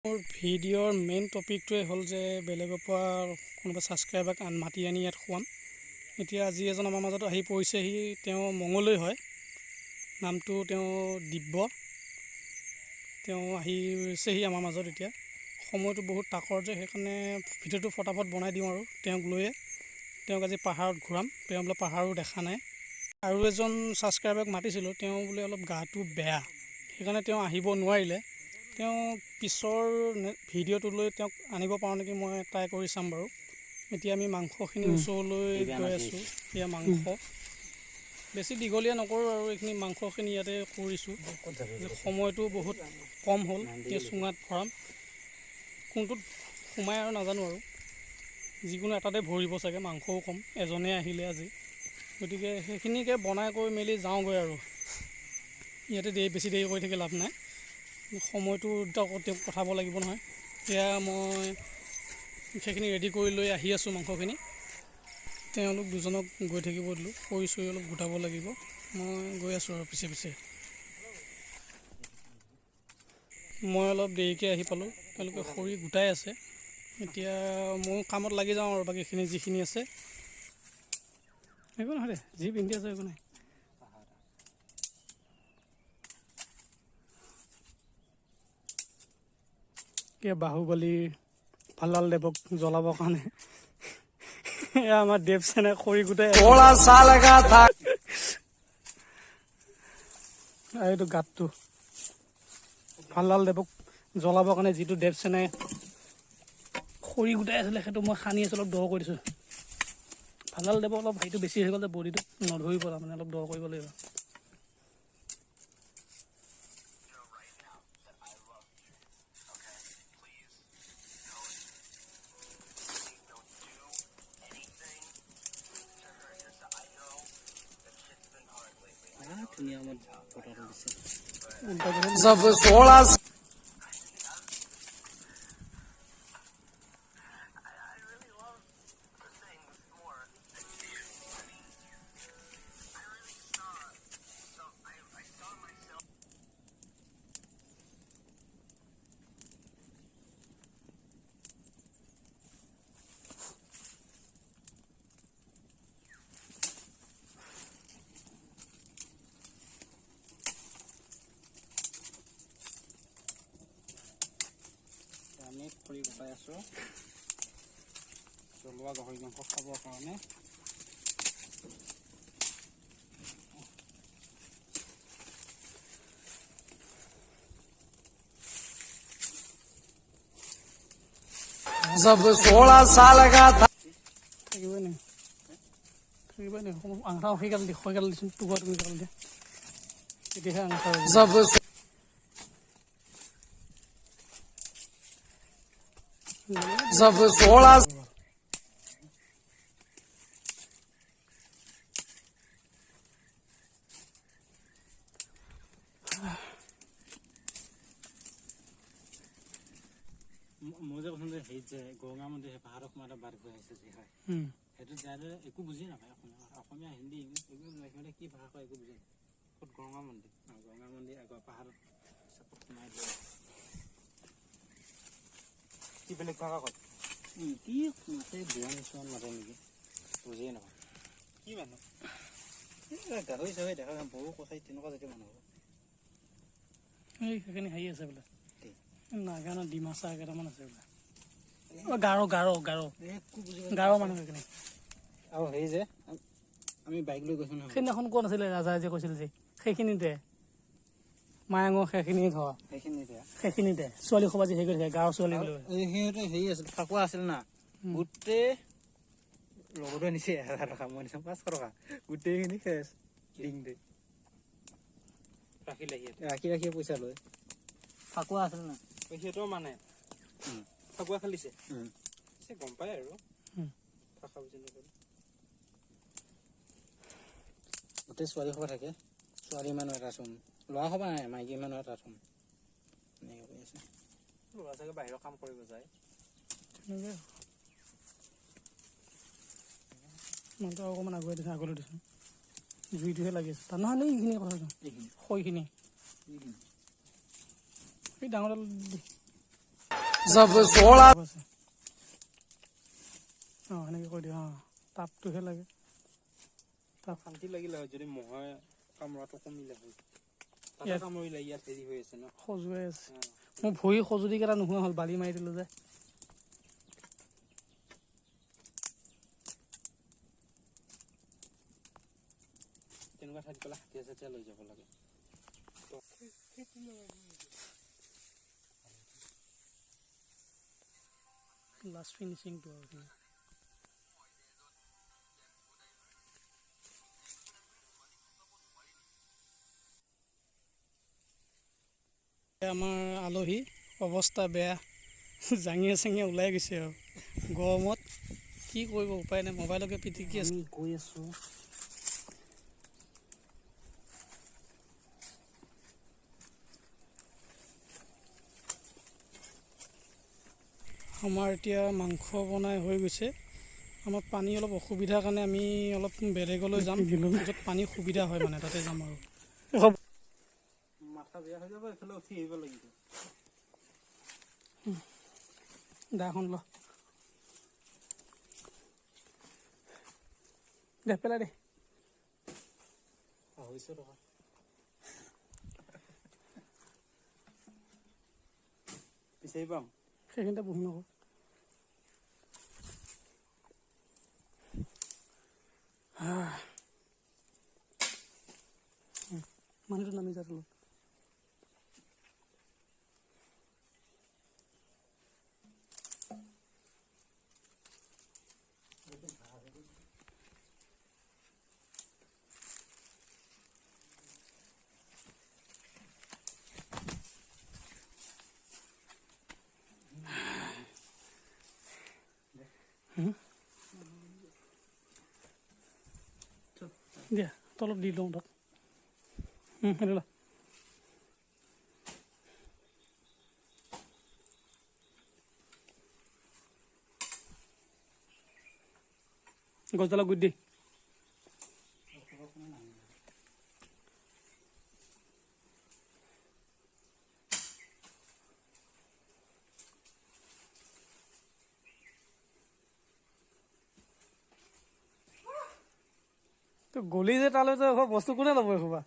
মোৰ ভিডিঅ'ৰ মেইন টপিকটোৱে হ'ল যে বেলেগৰ পৰা কোনোবা ছাবস্ক্ৰাইবাৰক মাতি আনি ইয়াত খুৱাম। এতিয়া আজি এজন আমাৰ মাজত আহি পৰিছেহি, তেওঁ মঙলদৈ হয়, নামটো তেওঁ দিব্য। তেওঁ আহিছেহি আমাৰ মাজত। এতিয়া সময়টো বহুত তাকৰ যে, সেইকাৰণে ভিডিঅ'টো ফটাফট বনাই দিওঁ আৰু তেওঁক লৈয়ে। তেওঁক আজি পাহাৰত ঘূৰাম, তেওঁ বোলে পাহাৰো দেখা নাই। আৰু এজন ছাবস্ক্ৰাইবাৰক মাতিছিলোঁ, তেওঁ বোলে অলপ গাটো বেয়া, সেইকাৰণে তেওঁ আহিব নোৱাৰিলে। তেওঁ পিছৰ ভিডিঅ'টোলৈ তেওঁক আনিব পাৰোঁ নেকি, মই ট্ৰাই কৰি চাম বাৰু। এতিয়া আমি মাংসখিনি ওচৰলৈ গৈ আছোঁ। এয়া মাংস বেছি দীঘলীয়া নকৰোঁ আৰু এইখিনি মাংসখিনি ইয়াতে কৰিছোঁ। সময়টো বহুত কম হ'ল, এতিয়া চুঙাত ভৰাম, কোনটোত সোমাই আৰু নাজানো আৰু। যিকোনো এটাতে ভৰিব চাগে, মাংসও কম, এজনে আহিলে আজি, গতিকে সেইখিনিকে বনাই কৰি মেলি যাওঁগৈ আৰু। ইয়াতে বেছি দেৰি কৰি থাকি লাভ নাই, সময়টো আকৌ তেওঁক পঠাব লাগিব নহয়। এতিয়া মই সেইখিনি ৰেডি কৰি লৈ আহি আছোঁ মাংসখিনি। তেওঁলোক দুজনক গৈ থাকিব দিলোঁ, খৰি চৰি অলপ গোটাব লাগিব। মই গৈ আছোঁ আৰু পিছে পিছে। মই অলপ দেৰিকৈ আহি পালোঁ, তেওঁলোকে খৰি গোটাই আছে। এতিয়া ময়ো কামত লাগি যাওঁ আৰু বাকীখিনি যিখিনি আছে। একো নহয় দে, যি পিন্ধি আছে একো নাই। এতিয়া বাহুবলীৰ ভাল্লাল দেৱক জ্বলাবৰ কাৰণে এয়া আমাৰ দেৱসেনে খৰি গোটাই এইটো গাঁতটো ভাল্লাল দেৱক জ্বলাবৰ কাৰণে যিটো দেৱসেনে খৰি গোটাই আছিলে, সেইটো মই সানি আছোঁ, অলপ দ কৰি দিছোঁ। ভাল্লাল দেৱৰ অলপ হেৰিটো বেছি হৈ গ'ল যে, বডিটো নধৰিব, তাৰমানে অলপ দ কৰিব লাগিব। जब 16 খৰি গোটাই আছোঁ, জ্বলোৱা গাহৰি মাংস খাবৰ কাৰণে। जब 16 साल का था থাকিবই নি আঙঠা সেইগাল দি সেইগাল দিচোন, টুকুৰা টুকুৰি গাল দিয়া, তেতিয়াহে আঙঠা जब जब 16 মই যে প্ৰথমতে হেৰিত যে গৰঙা মন্দিৰ সেই পাহাৰৰ সোমাতে বাট গৈ আহিছে যে, হয় সেইটো যাতে একো বুজি নাপায়। অসমীয়া হিন্দী ইংলিছ একো সিহঁতে কি ভাষা কয় একো বুজি নাপায়। ক'ত গৰঙা মন্দিৰ, গৰঙা মন্দিৰ আগৰ পাহাৰত সোমাই দিয়ে। কি বেলেগ ভাষা কয়, কি মাতে বিয়া নিচিনা মাতে নেকি, বুজিয়ে নাপায়। কি মানুহ গাহৰি চাহৰি দেখা বহু কথাই তেনেকুৱা জাতীয় মানুহ হ'ব। সেইখিনি হেৰি আছে বোলে, নাগানৰ ডিমাচা কেইটামান আছে বোলে, গাৰো গাৰো গাৰো গাৰো মানুহ সেইখিনি। আৰু হেৰি যে আমি বাইক লৈ গৈছোঁ নহয়, সেইদিনাখন কোৱা নাছিলে ৰাজাই যে কৈছিল যে সেইখিনিতে মায়াঙৰ সেইখিনি ঘৰ, সেইখিনিতে ছোৱালী সবাই যে হেৰি কৰি থাকে, গাঁৱৰ ছোৱালী বুলি সিহঁতে হেৰি আছিল, ফাকুৱা আছিল না, গোটেই লগতে নিছে 1000 টকা, মই নিছোঁ 500 টকা, গোটেইখিনি শেষ লিংকতে ৰাখি ৰাখি পইচা লয়। ফাকুৱা আছিল না, সিহঁতৰ মানে ফাকুৱা খেলিছে, গম পায় আৰু ভাষা বুজি নকৰে। গোটেই ছোৱালী সবা থাকে, ছোৱালী মানুহ এটা চোন, ল'ৰা সবা নাই, মাইকী মানুহ এটা চোন, এনেকৈ কৈ আছে। ল'ৰা চাগে বাহিৰৰ কাম কৰিব যায়। মনটো অকণমান আগুৱাই দিছোঁ, আগলৈ দিছোঁ, জুইটোহে লাগি আছে তাত। নহয় এইখিনি কথা খৰিখিনি এই ডাঙৰডাল जब 16 আছে অঁ সেনেকৈ কৈ দিওঁ অঁ তাপটোহে লাগে তাপ শান্তি লাগিলে হয় যদি মহে কামোৰাটো কমিলে হয় তাতে ইয়াত কামুৰিলে ইয়াত হেৰি হৈ আছে ন খজুৱাই আছে মোৰ ভৰি খজুতিকেইটা নোহোৱা হ'ল বালি মাৰি দিলোঁ যে তেনেকুৱা ঠাইত গ'লে হাতীয়া চাতীয়া লৈ যাব লাগে লাষ্ট ফিনিচিংটো আৰু আমাৰ আলহী অৱস্থা বেয়া জাঙিয়ে চাঙিয়ে ওলাই গৈছে আৰু গৰমত কি কৰিব উপায় নাই মোবাইলকে পিটিকি আছে আমি গৈ আছোঁ আমাৰ এতিয়া মাংস বনাই হৈ গৈছে আমাৰ পানী অলপ অসুবিধাৰ কাৰণে আমি অলপ বেলেগলৈ যাম য'ত পানী সুবিধা হয় মানে তাতে যাম আৰু মাথা বেয়া হৈ যাব এইফালে উঠি আহিব লাগিব দাখন ল দে পেলাই দে হৈছে টকা পিছে পাম সেইখিনিতে বহি নকওঁ মানুহটো নামি যা তলত দিয়া তলত দি লওঁ তাত সেইটো ল গছডালত গুড দি তো গলি যে তালৈ তো বস্তু কোনে ল'ব এসোপা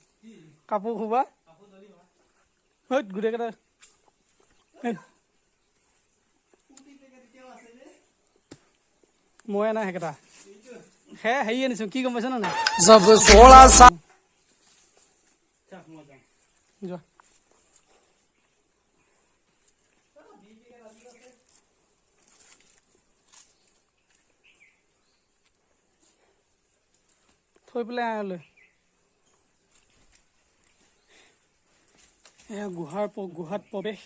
কাপোৰ খোপা হয় গোটেইকেইটা মই নাই সেইকেইটা হেৰি আনিছোঁ কি গম পাইছ নে নাই जब 16 साल যোৱা থৈ পেলাই আহলৈ এয়া গুহাত প্ৰৱেশ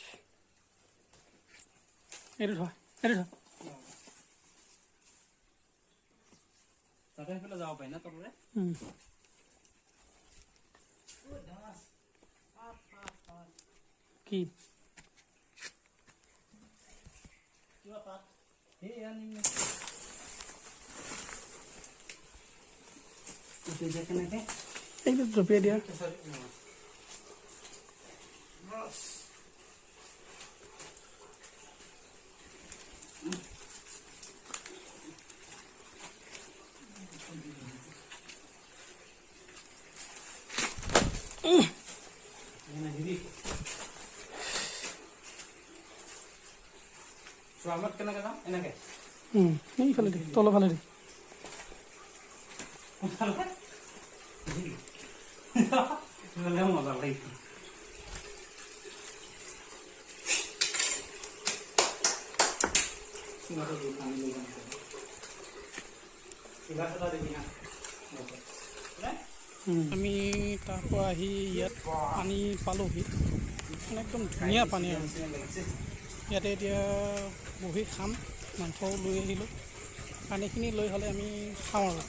এইটো থোৱা তাতে সেইফালে যাব পাৰি না তলৰে কি এইটো জপিয়াই দিয়া চোৱামত কেনেকৈ যাম এনেকৈ এইফালে দি তলৰ ফালে দি মজা লাগিব আমি তাৰ পৰা আহি ইয়াত পানী পালোহি মানে একদম ধুনীয়া পানী আৰু ইয়াতে এতিয়া বহি খাম মাংসও লৈ আহিলোঁ পানীখিনি লৈ হ'লে আমি খাওঁ আৰু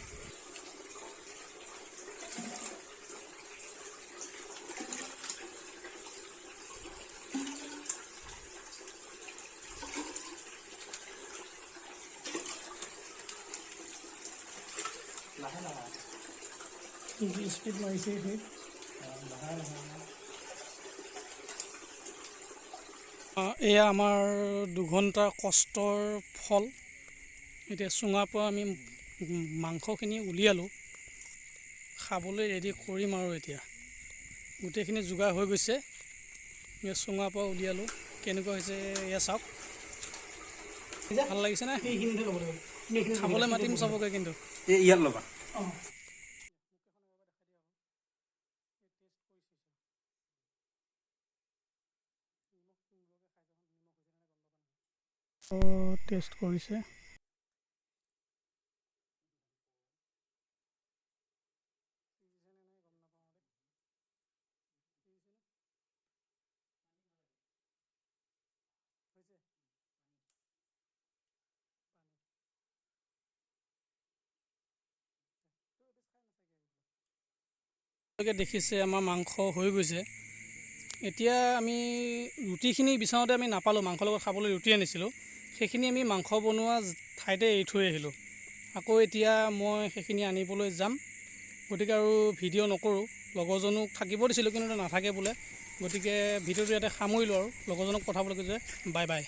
স্পীড মাৰিছে সেই এয়া আমাৰ দুঘণ্টাৰ কষ্টৰ ফল। এতিয়া চুঙাৰ পৰা আমি মাংসখিনি উলিয়ালোঁ, খাবলৈ ৰেডি কৰিম আৰু এতিয়া গোটেইখিনি যোগাৰ হৈ গৈছে। এয়া চুঙাৰ পৰা উলিয়ালোঁ, কেনেকুৱা হৈছে এয়া চাওক। ভাল লাগিছেনে? খাবলৈ মাতিম চবকে কিন্তু। ইয়াত ল'বা। টেষ্ট কৰিছে। দেখিছে আমাৰ মাংস হৈ গৈছে। এতিয়া আমি ৰুটিখিনি বিচাৰোঁতে আমি নাপালোঁ, মাংসৰ লগত খাবলৈ ৰুটি আনিছিলোঁ, সেইখিনি আমি মাংস বনোৱা ঠাইতে এৰি থৈ আহিলোঁ। আকৌ এতিয়া মই সেইখিনি আনিবলৈ যাম, গতিকে আৰু ভিডিঅ' নকৰোঁ। লগৰজনক থাকিব দিছিলোঁ কিন্তু নাথাকে বোলে, গতিকে ভিডিঅ'টো ইয়াতে সামৰিলোঁ আৰু লগৰজনক পঠাবলৈ কৈছে। Bye bye.